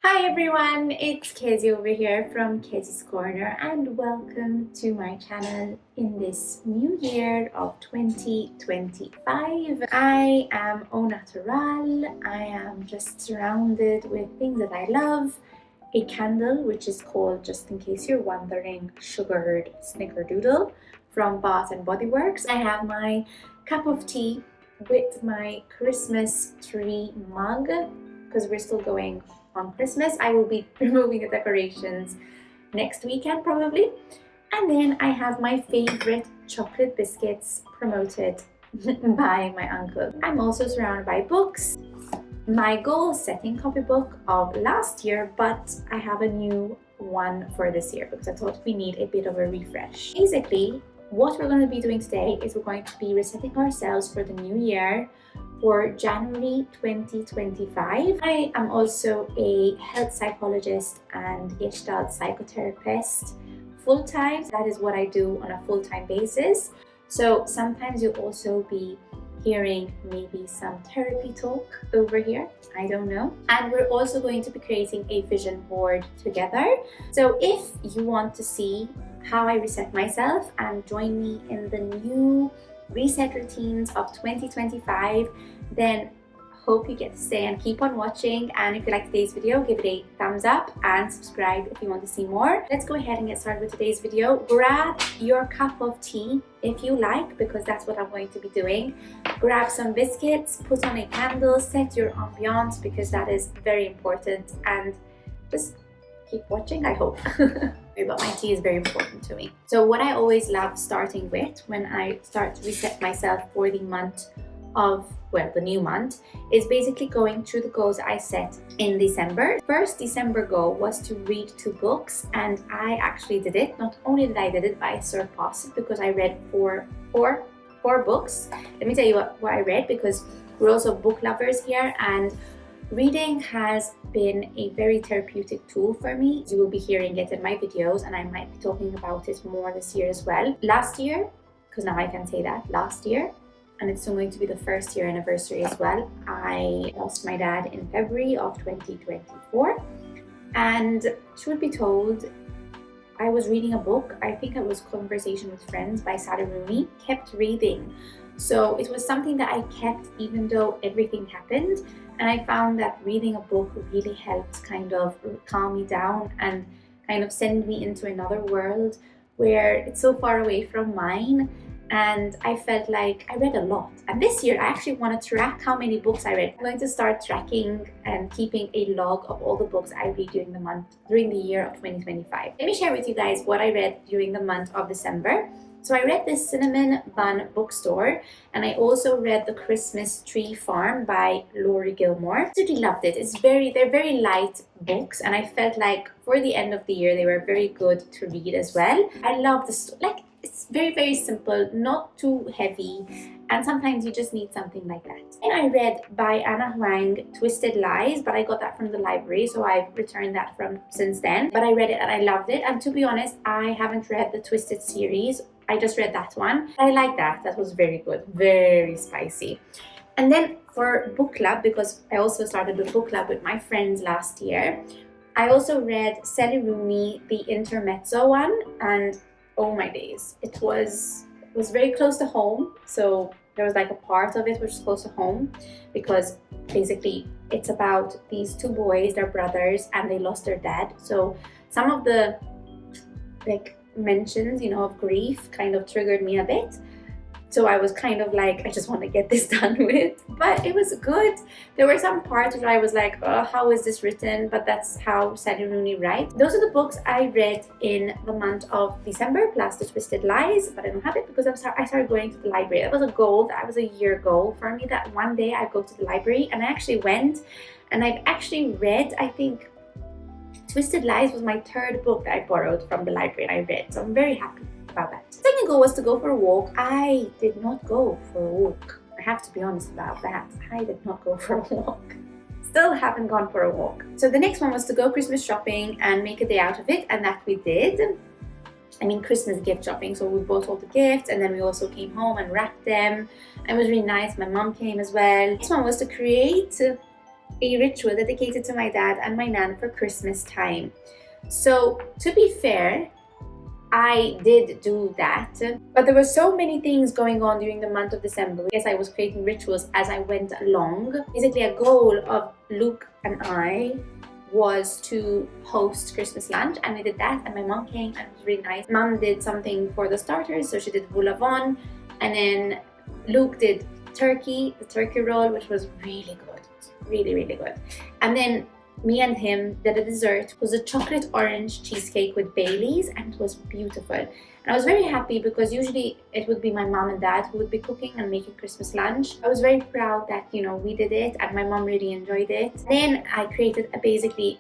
Hi everyone, it's Kezzy over here from Kezzy's Corner and welcome to my channel in this new year of 2025. I am au natural. I am just surrounded with things that I love. A candle which is called, just in case you're wondering, Sugared Snickerdoodle from Bath and Body Works. I have my cup of tea with my Christmas tree mug because we're still going on Christmas. I will be removing the decorations next weekend probably. And then I have my favorite chocolate biscuits promoted by my uncle. I'm also surrounded by books. My goal setting copybook of last year, but I have a new one for this year because I thought we need a bit of a refresh. Basically, what we're going to be doing today is we're going to be resetting ourselves for the new year for January 2025. I am also a health psychologist and Gestalt psychotherapist full-time. That is what I do on a full-time basis. So sometimes you'll also be hearing maybe some therapy talk over here, I don't know. And we're also going to be creating a vision board together. So if you want to see how I reset myself and join me in the new reset routines of 2025, then hope you get to stay and keep on watching. And if you like today's video, give it a thumbs up and subscribe if you want to see more. Let's go ahead and get started with today's video. Grab your cup of tea if you like, because that's what I'm going to be doing. Grab some biscuits, put on a candle, set your ambiance because that is very important, and just keep watching, I hope. But my tea is very important to me. So what I always love starting with when I start to reset myself for the month of, well, the new month, is basically going through the goals I set in December. First December goal was to read 2 books, and I actually did it. Not only did I did it, but I surpassed it because I read four books. Let me tell you what I read, because we're also book lovers here, and reading has been a very therapeutic tool for me. You will be hearing it in my videos, and I might be talking about it more this year as well. Last year, because now I can say that, last year, and it's soon going to be the 1st year anniversary as well, I lost my dad in February of 2024. And truth be told, I was reading a book, I think it was Conversation with Friends by Sally Rooney, kept reading. So it was something that I kept even though everything happened. And I found that reading a book really helped kind of calm me down and kind of send me into another world where it's so far away from mine. And I felt like I read a lot. And this year I actually want to track how many books I read. I'm going to start tracking and keeping a log of all the books I read during the year of 2025. Let me share with you guys what I read during the month of December. So I read this Cinnamon Bun Bookstore, and I also read The Christmas Tree Farm by Laurie Gilmore. I really loved it. They're very light books, and I felt like for the end of the year they were very good to read as well. I love the story. Like, it's very, very simple, not too heavy, and sometimes you just need something like that. And I read by Anna Huang, Twisted Lies, but I got that from the library, so I've returned that from since then. But I read it and I loved it, and to be honest, I haven't read the Twisted series. I just read that one. I like that. That was very good, very spicy. And then for book club, because I also started a book club with my friends last year, I also read Sally Rooney, the Intermezzo one, and oh my days, it was very close to home. So there was like a part of it which was close to home, because basically it's about these 2 boys, they're brothers, and they lost their dad. So some of the mentions, of grief kind of triggered me a bit. So I was kind of like, I just want to get this done with. But it was good. There were some parts where I was like, oh, how is this written? But that's how Sally Rooney writes. Those are the books I read in the month of December, plus the Twisted Lies. But I don't have it because I started going to the library. That was a goal. That was a year goal for me, that one day I go to the library. And I actually went, and I've actually read, I think, Twisted Lies was my 3rd book that I borrowed from the library and I read. So I'm very happy about that. Second goal was to go for a walk. I did not go for a walk. I have to be honest about that. I did not go for a walk. Still haven't gone for a walk. So the next one was to go Christmas shopping and make a day out of it, and that we did. I mean, Christmas gift shopping. So we bought all the gifts, and then we also came home and wrapped them. It was really nice. My mom came as well. This one was to create a ritual dedicated to my dad and my nan for Christmas time. So to be fair, I did do that, but there were so many things going on during the month of December. I guess I was creating rituals as I went along. Basically, a goal of Luke and I was to host Christmas lunch, and we did that, and my mom came and it was really nice. Mom did something for the starters, so she did volavon, and then Luke did the turkey roll, which was really good, really good. And then me and him did a dessert. It was a chocolate orange cheesecake with Baileys, and it was beautiful. And I was very happy because usually it would be my mom and dad who would be cooking and making Christmas lunch. I was very proud that, you know, we did it and my mom really enjoyed it. Then I created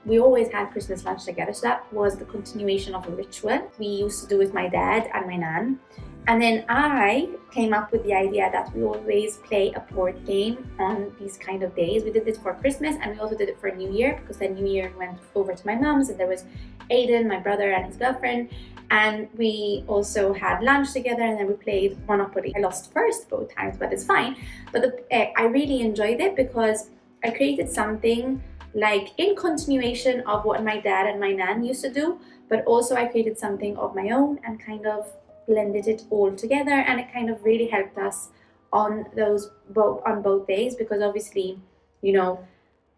we always had Christmas lunch together, so that was the continuation of a ritual we used to do with my dad and my nan. And then I came up with the idea that we always play a board game on these kind of days. We did it for Christmas and we also did it for New Year, because then New Year went over to my mom's and there was Aiden, my brother, and his girlfriend. And we also had lunch together, and then we played Monopoly. I lost first both times, but it's fine. But I really enjoyed it because I created something like in continuation of what my dad and my nan used to do, but also I created something of my own and kind of blended it all together, and it kind of really helped us on both days, because obviously, you know,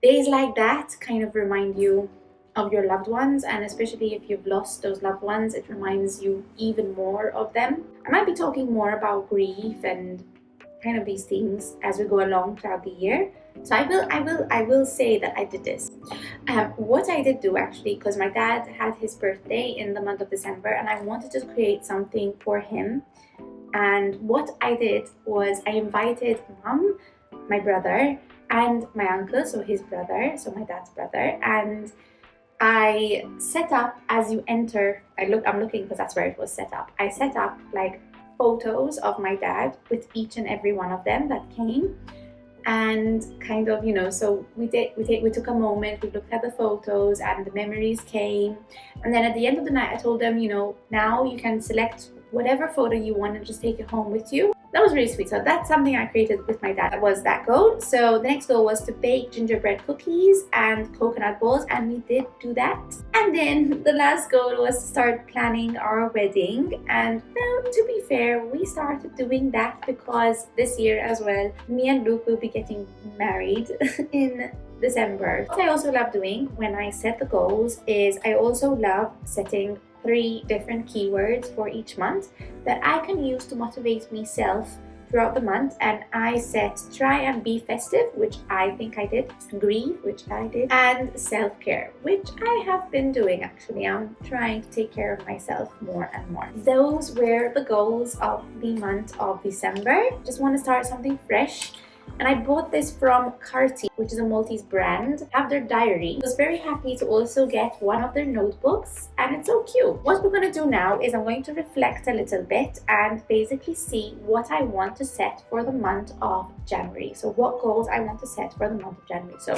days like that kind of remind you of your loved ones, and especially if you've lost those loved ones, it reminds you even more of them. I might be talking more about grief and kind of these things as we go along throughout the year. So I will say that I did this. What I did do actually, because my dad had his birthday in the month of December and I wanted to create something for him. And what I did was I invited mom, my brother, and my uncle, so his brother, so my dad's brother, and I set up as you enter. I'm looking because that's where it was set up. I set up like photos of my dad with each and every one of them that came. And kind of, you know, so we took a moment, we looked at the photos and the memories came. And then at the end of the night, I told them, you know, now you can select whatever photo you want and just take it home with you. That was really sweet. So that's something I created with my dad. That was that goal. So the next goal was to bake gingerbread cookies and coconut balls, and we did do that. And then the last goal was to start planning our wedding. And well, to be fair, we started doing that because this year as well, me and Luke will be getting married in December. What I also love doing when I set the goals is I also love setting 3 different keywords for each month that I can use to motivate myself throughout the month. And I set try and be festive, which I think I did, grieve, which I did, and self-care, which I have been doing actually. I'm trying to take care of myself more and more. Those were the goals of the month of December. Just want to start something fresh. And I bought this from Carti, which is a Maltese brand. I have their diary. I was very happy to also get one of their notebooks, and it's so cute. What we're going to do now is I'm going to reflect a little bit and basically see what I want to set for the month of January. So what goals I want to set for the month of January. So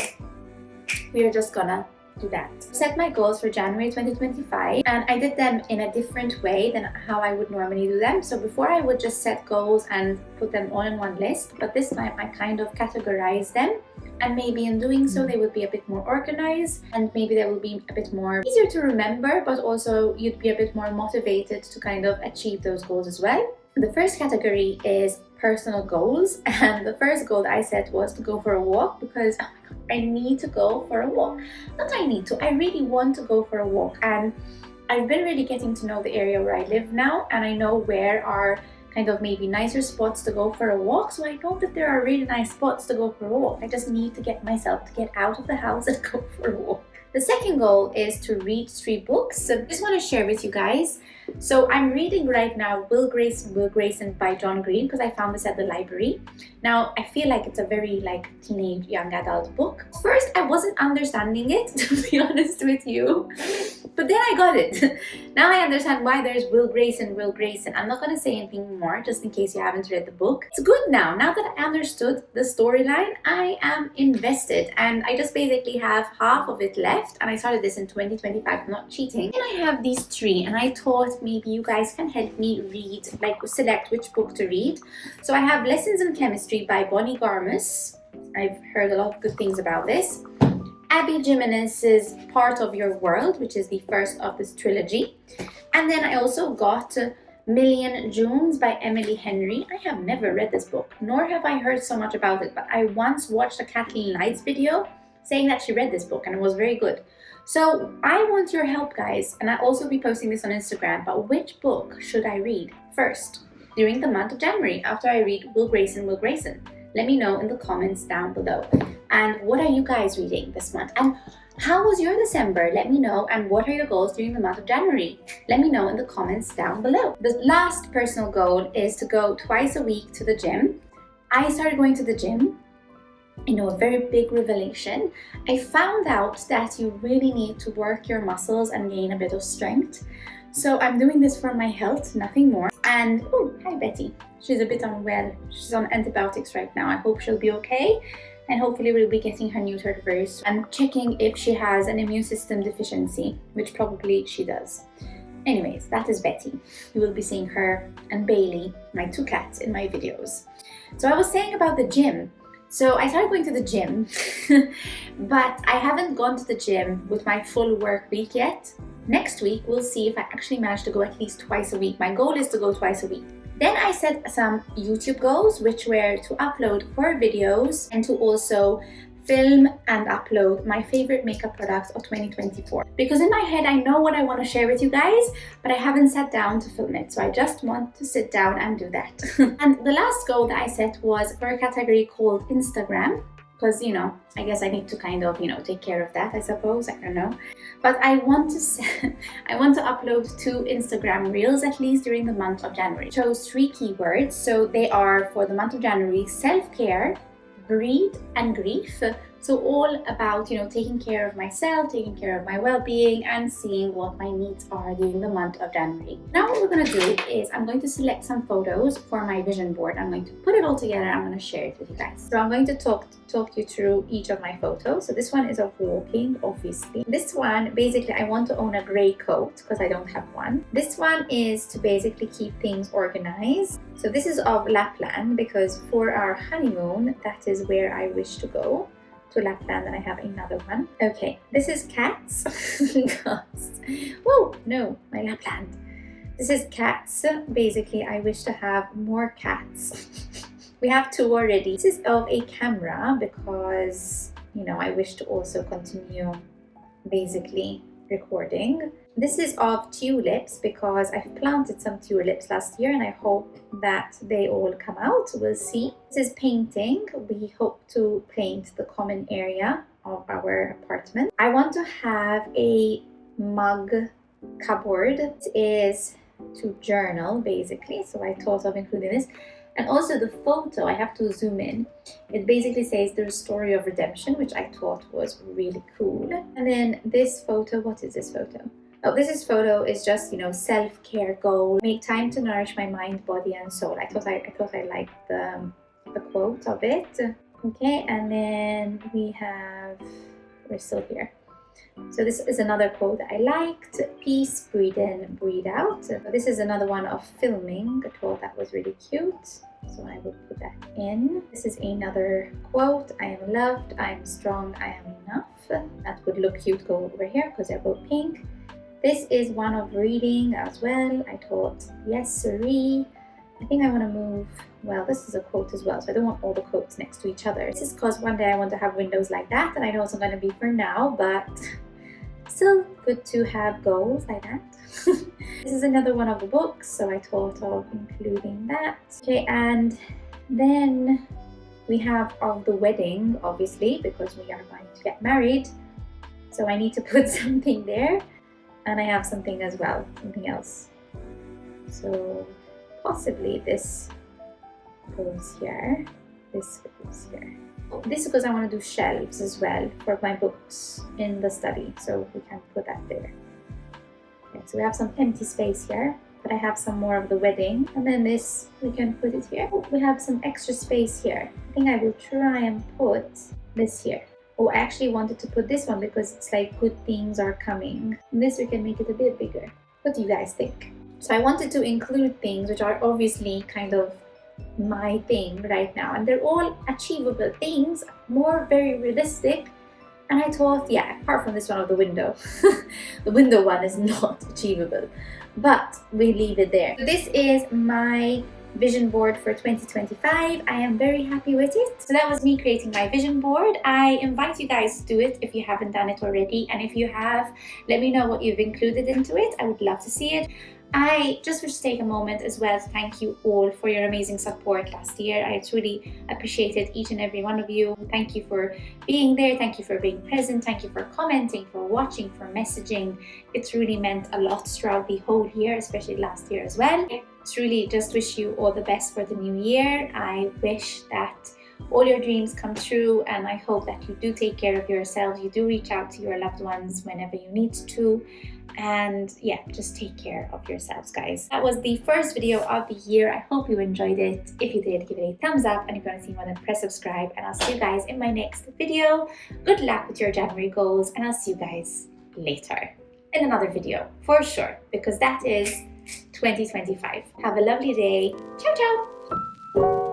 we are just gonna do that. Set my goals for January 2025, and I did them in a different way than how I would normally do them. So before I would just set goals and put them all in one list, but this time I kind of categorized them, and maybe in doing so they would be a bit more organized, and maybe they will be a bit more easier to remember, but also you'd be a bit more motivated to kind of achieve those goals as well. The first category is personal goals, and the first goal that I set was to go for a walk, because oh my god, I need to go for a walk. I really want to go for a walk. And I've been really getting to know the area where I live now, and I know where are kind of maybe nicer spots to go for a walk. So I know that there are really nice spots to go for a walk. I just need to get myself to get out of the house and go for a walk. The second goal is to read 3 books. So I just want to share with you guys. So I'm reading right now Will Grayson by John Green, because I found this at the library. Now I feel like it's a very like teenage young adult book. First I wasn't understanding it, to be honest with you, but then I got it. Now I understand why there's Will Grayson. I'm not going to say anything more just in case you haven't read the book. It's good now that I understood the storyline. I am invested, and I just basically have half of it left, and I started this in 2025. I'm not cheating. And I have these 3, and I thought maybe you guys can help me read, like select which book to read. So I have Lessons in Chemistry by Bonnie Garmus. I've heard a lot of good things about this. Abby Jimenez's Part of Your World, which is the first of this trilogy. And then I also got Million Junes by Emily Henry. I have never read this book, nor have I heard so much about it, but I once watched a Kathleen Knights video saying that she read this book and it was very good. So I want your help, guys, and I'll also be posting this on Instagram, but which book should I read first during the month of January after I read Will Grayson, Will Grayson? Let me know in the comments down below. And what are you guys reading this month? And how was your December? Let me know. And what are your goals during the month of January? Let me know in the comments down below. The last personal goal is to go twice a week to the gym. I started going to the gym. You know, a very big revelation. I found out that you really need to work your muscles and gain a bit of strength. So I'm doing this for my health, nothing more. And, oh, hi Betty. She's a bit unwell. She's on antibiotics right now. I hope she'll be okay. And hopefully we'll be getting her neutered very soon. And checking if she has an immune system deficiency, which probably she does. Anyways, that is Betty. You will be seeing her and Bailey, my two cats, in my videos. So I was saying about the gym. So I started going to the gym, but I haven't gone to the gym with my full work week yet. Next week, we'll see if I actually manage to go at least twice a week. My goal is to go twice a week. Then I set some YouTube goals, which were to upload 4 videos and to also film and upload my favorite makeup products of 2024. Because in my head, I know what I want to share with you guys, but I haven't sat down to film it. So I just want to sit down and do that. And the last goal that I set was for a category called Instagram. Because, you know, I guess I need to kind of, you know, take care of that, I suppose. I don't know. But I want to upload 2 Instagram reels at least during the month of January. I chose 3 keywords. So they are, for the month of January, self-care, greed and grief. So all about, you know, taking care of myself, taking care of my well-being, and seeing what my needs are during the month of January. Now what we're going to do is I'm going to select some photos for my vision board. I'm going to put it all together and I'm going to share it with you guys. So I'm going to talk you through each of my photos. So this one is of walking, obviously. This one, basically, I want to own a gray coat because I don't have one. This one is to basically keep things organized. So this is of Lapland because for our honeymoon, that is where I wish to go. To Lapland, and I have another one. Okay, this is cats. Whoa, no, my Lapland. This is cats. Basically, I wish to have more cats. We have 2 already. This is of a camera because, you know, I wish to also continue basically recording. This is of tulips because I've planted some tulips last year and I hope that they all come out. We'll see. This is painting. We hope to paint the common area of our apartment. I want to have a mug cupboard. It is to journal basically, so I thought of including this. And also the photo, I have to zoom in. It basically says the story of redemption, which I thought was really cool. And then this photo, what is this photo? Oh, this photo is just, you know, self-care goal. Make time to nourish my mind, body, and soul. I thought I liked the quote of it. Okay, and then we're still here. So this is another quote that I liked. Peace, breathe in, breathe out. This is another one of filming. I thought that was really cute. So I will put that in. This is another quote. I am loved, I am strong, I am enough. That would look cute go over here because they're both pink. This is one of reading as well. I thought, yes, siree. I think I want to move, well, this is a quote as well, so I don't want all the quotes next to each other. This is because one day I want to have windows like that, and I know it's not going to be for now, but still good to have goals like that. This is another one of the books, so I thought of including that. Okay, and then we have of the wedding, obviously, because we are going to get married. So I need to put something there, and I have something as well, something else. So possibly this goes here, this goes here. This is because I want to do shelves as well for my books in the study, so we can put that there. Okay, so we have some empty space here, but I have some more of the wedding, and then this, we can put it here. Oh, we have some extra space here. I think I will try and put this here. Oh, I actually wanted to put this one because it's like good things are coming. And this we can make it a bit bigger. What do you guys think? So I wanted to include things which are obviously kind of my thing right now, and they're all achievable things, more very realistic, And I thought, yeah, apart from this one of the window, the window one is not achievable, but we leave it there. So this is my vision board for 2025. I am very happy with it. So that was me creating my vision board. I invite you guys to do it if you haven't done it already. And if you have, let me know what you've included into it. I would love to see it. I just wish to take a moment as well to thank you all for your amazing support last year. I truly appreciated each and every one of you. Thank you for being there. Thank you for being present. Thank you for commenting, for watching, for messaging. It's really meant a lot throughout the whole year, especially last year as well. I truly just wish you all the best for the new year. I wish that all your dreams come true, and I hope that you do take care of yourselves. You do reach out to your loved ones whenever you need to. And yeah, just take care of yourselves, guys. That was the first video of the year. I hope you enjoyed it. If you did, give it a thumbs up, and if you want to see more, then press subscribe, and I'll see you guys in my next video. Good luck with your January goals, and I'll see you guys later in another video for sure, because that is 2025. Have a lovely day. Ciao, ciao.